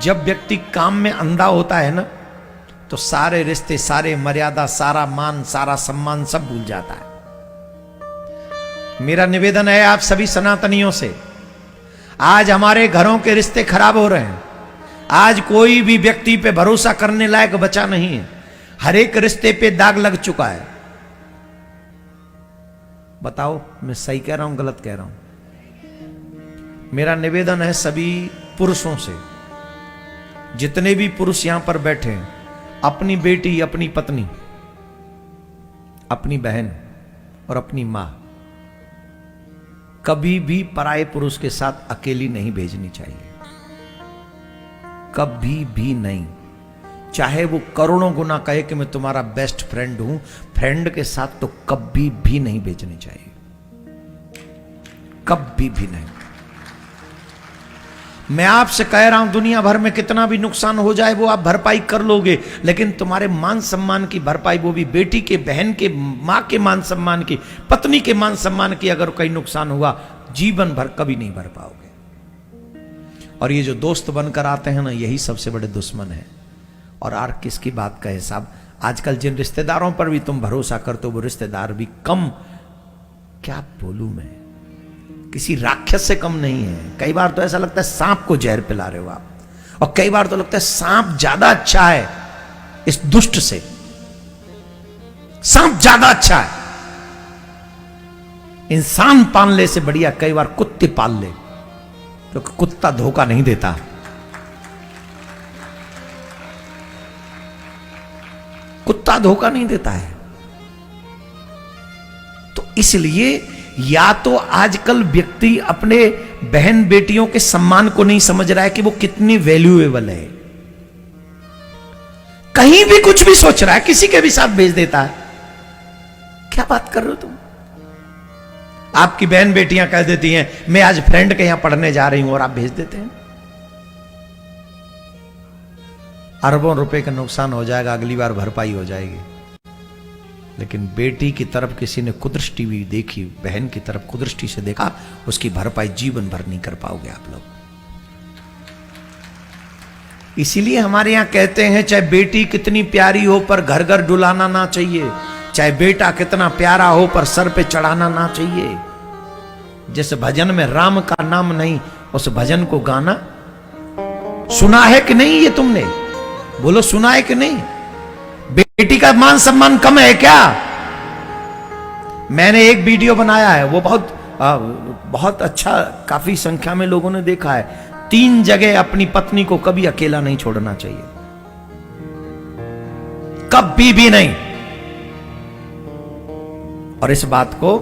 जब व्यक्ति काम में अंधा होता है ना, तो सारे रिश्ते, सारे मर्यादा, सारा मान, सारा सम्मान सब भूल जाता है। मेरा निवेदन है आप सभी सनातनियों से, आज हमारे घरों के रिश्ते खराब हो रहे हैं। आज कोई भी व्यक्ति पे भरोसा करने लायक बचा नहीं है। हर एक रिश्ते पे दाग लग चुका है। बताओ मैं सही कह रहा हूं, गलत कह रहा हूं? मेरा निवेदन है सभी पुरुषों से, जितने भी पुरुष यहां पर बैठे हैं, अपनी बेटी, अपनी पत्नी, अपनी बहन और अपनी मां कभी भी पराये पुरुष के साथ अकेली नहीं भेजनी चाहिए। कभी भी नहीं। चाहे वो करोड़ों गुना कहे कि मैं तुम्हारा बेस्ट फ्रेंड हूं, फ्रेंड के साथ तो कभी भी नहीं भेजनी चाहिए। कभी भी नहीं। मैं आपसे कह रहा हूं, दुनिया भर में कितना भी नुकसान हो जाए वो आप भरपाई कर लोगे, लेकिन तुम्हारे मान सम्मान की भरपाई, वो भी बेटी के, बहन के, मां के मान सम्मान की, पत्नी के मान सम्मान की अगर कहीं नुकसान हुआ, जीवन भर कभी नहीं भर पाओगे। और ये जो दोस्त बनकर आते हैं ना, यही सबसे बड़े दुश्मन है। और आर किसकी बात कहे साहब, आजकल जिन रिश्तेदारों पर भी तुम भरोसा करते हो, वो रिश्तेदार भी कम, क्या बोलूं मैं, किसी राक्षस से कम नहीं है। कई बार तो ऐसा लगता है सांप को जहर पिला रहे हो आप, और कई बार तो लगता है सांप ज्यादा अच्छा है इस दुष्ट से। सांप ज्यादा अच्छा है। इंसान पालने से बढ़िया कई बार कुत्ते पाल ले, क्योंकि कुत्ता धोखा नहीं देता। कुत्ता धोखा नहीं देता है। तो इसलिए या तो आजकल व्यक्ति अपने बहन बेटियों के सम्मान को नहीं समझ रहा है कि वो कितनी वैल्यूएबल है, कहीं भी कुछ भी सोच रहा है, किसी के भी साथ भेज देता है। क्या बात कर रहे हो तुम? आपकी बहन बेटियां कह देती हैं मैं आज फ्रेंड के यहां पढ़ने जा रही हूं, और आप भेज देते हैं। अरबों रुपए का नुकसान हो जाएगा, अगली बार भरपाई हो जाएगी। लेकिन बेटी की तरफ किसी ने कुदृष्टि भी देखी, बहन की तरफ कुदृष्टि से देखा, उसकी भरपाई जीवन भर नहीं कर पाओगे आप लोग। इसीलिए हमारे यहां कहते हैं चाहे बेटी कितनी प्यारी हो पर घर घर डुलाना ना चाहिए, चाहे बेटा कितना प्यारा हो पर सर पे चढ़ाना ना चाहिए। जिस भजन में राम का नाम नहीं, उस भजन को गाना। सुना है कि नहीं ये तुमने? बोलो सुना है कि नहीं? बेटी का मान सम्मान कम है क्या? मैंने एक वीडियो बनाया है, वो बहुत अच्छा, काफी संख्या में लोगों ने देखा है। 3 जगह अपनी पत्नी को कभी अकेला नहीं छोड़ना चाहिए, कभी भी नहीं। और इस बात को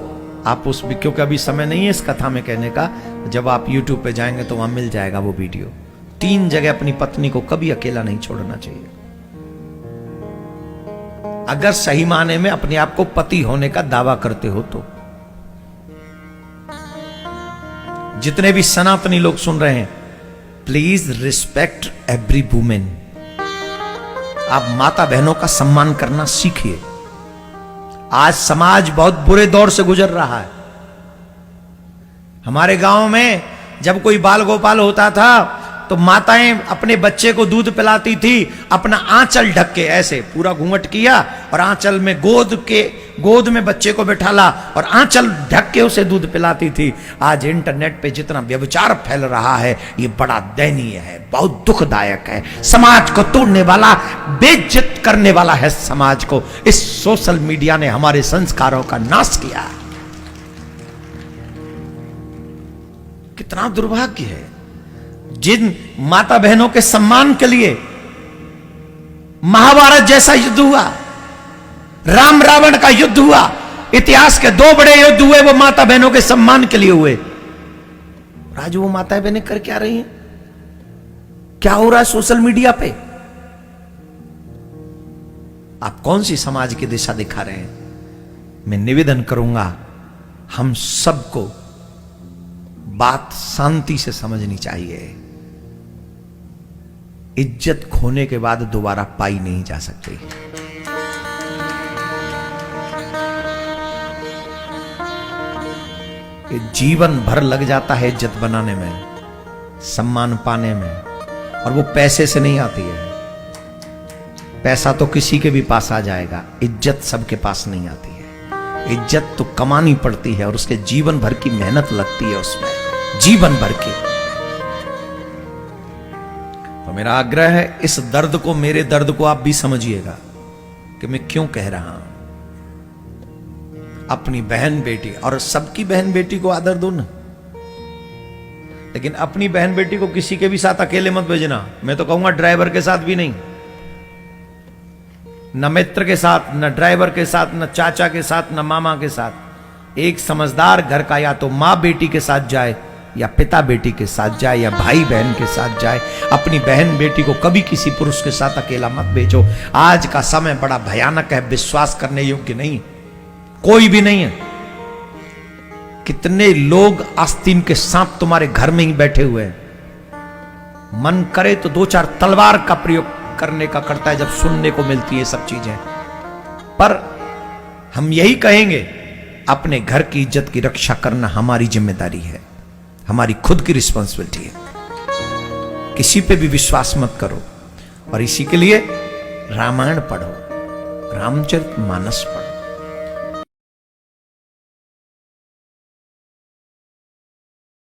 आप उस, क्योंकि अभी समय नहीं है इस कथा में कहने का, जब आप YouTube पे जाएंगे तो वहां मिल जाएगा वो वीडियो। 3 जगह अपनी पत्नी को कभी अकेला नहीं छोड़ना चाहिए, अगर सही माने में अपने आप को पति होने का दावा करते हो तो। जितने भी सनातनी लोग सुन रहे हैं, प्लीज रिस्पेक्ट एवरी वुमेन। आप माता बहनों का सम्मान करना सीखिए। आज समाज बहुत बुरे दौर से गुजर रहा है। हमारे गांव में जब कोई बाल गोपाल होता था तो माताएं अपने बच्चे को दूध पिलाती थी, अपना आंचल ढक के, ऐसे पूरा घूंघट किया और आंचल में गोद में बच्चे को बिठाला और आंचल ढक के उसे दूध पिलाती थी। आज इंटरनेट पे जितना व्यभिचार फैल रहा है, ये बड़ा दयनीय है, बहुत दुखदायक है, समाज को तोड़ने वाला, बेइज्जत करने वाला है समाज को। इस सोशल मीडिया ने हमारे संस्कारों का नाश किया। कितना दुर्भाग्य है। जिन माता बहनों के सम्मान के लिए महाभारत जैसा युद्ध हुआ, राम रावण का युद्ध हुआ, इतिहास के 2 बड़े युद्ध हुए, वो माता बहनों के सम्मान के लिए हुए। आज वो माता बहनें कर क्या रही हैं? क्या हो रहा है सोशल मीडिया पे? आप कौन सी समाज की दिशा दिखा रहे हैं? मैं निवेदन करूंगा हम सबको बात शांति से समझनी चाहिए। इज्जत खोने के बाद दोबारा पाई नहीं जा सकती। जीवन भर लग जाता है इज्जत बनाने में, सम्मान पाने में, और वो पैसे से नहीं आती है। पैसा तो किसी के भी पास आ जाएगा, इज्जत सबके पास नहीं आती है। इज्जत तो कमानी पड़ती है और उसके जीवन भर की मेहनत लगती है उसमें, जीवन भर की। तो मेरा आग्रह है, इस दर्द को, मेरे दर्द को आप भी समझिएगा कि मैं क्यों कह रहा हूं। अपनी बहन बेटी, और सबकी बहन बेटी को आदर दो ना, लेकिन अपनी बहन बेटी को किसी के भी साथ अकेले मत भेजना। मैं तो कहूंगा ड्राइवर के साथ भी नहीं, न मित्र के साथ, न ड्राइवर के साथ, न चाचा के साथ, न मामा के साथ। एक समझदार घर का या तो मां बेटी के साथ जाए, या पिता बेटी के साथ जाए, या भाई बहन के साथ जाए। अपनी बहन बेटी को कभी किसी पुरुष के साथ अकेला मत भेजो। आज का समय बड़ा भयानक है, विश्वास करने योग्य नहीं, कोई भी नहीं है। कितने लोग आस्तीन के सांप तुम्हारे घर में ही बैठे हुए हैं। मन करे तो 2-4 तलवार का प्रयोग करने का करता है जब सुनने को मिलती है सब चीजें। पर हम यही कहेंगे, अपने घर की इज्जत की रक्षा करना हमारी जिम्मेदारी है, हमारी खुद की रिस्पॉन्सिबिलिटी है। किसी पे भी विश्वास मत करो। और इसी के लिए रामायण पढ़ो, रामचरितमानस पढ़ो।